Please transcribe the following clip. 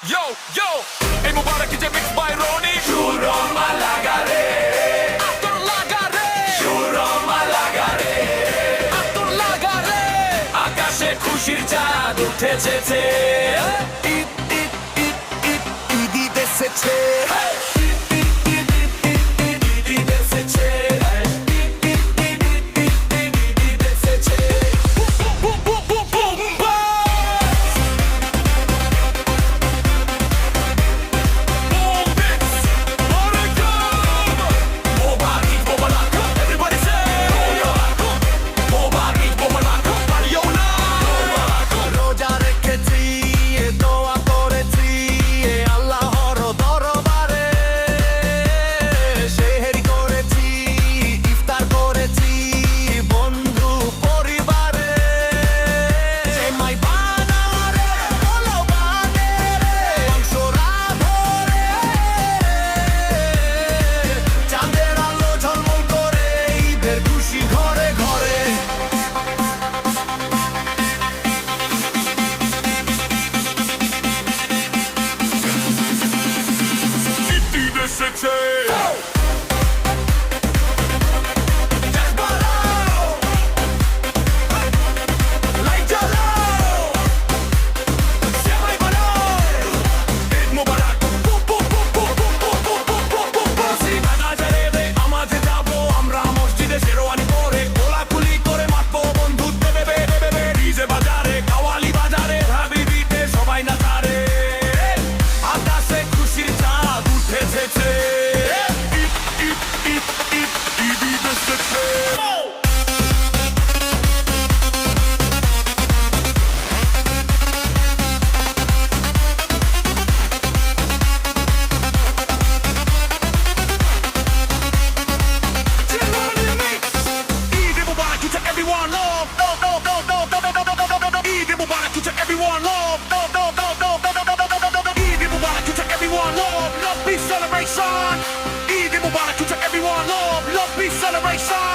Yo, yo, এই মুবারক যে mix by Roni শুরো মালাগারে আতর লাগারে শুরো মালাগারে আতর লাগারে আকাশে খুশির চাঁদ উঠেছে ঈদ ঈদ ঈদ ঈদ ঈদ এসেছে Celebration! Eid Mubarak to everyone, love, peace, celebration!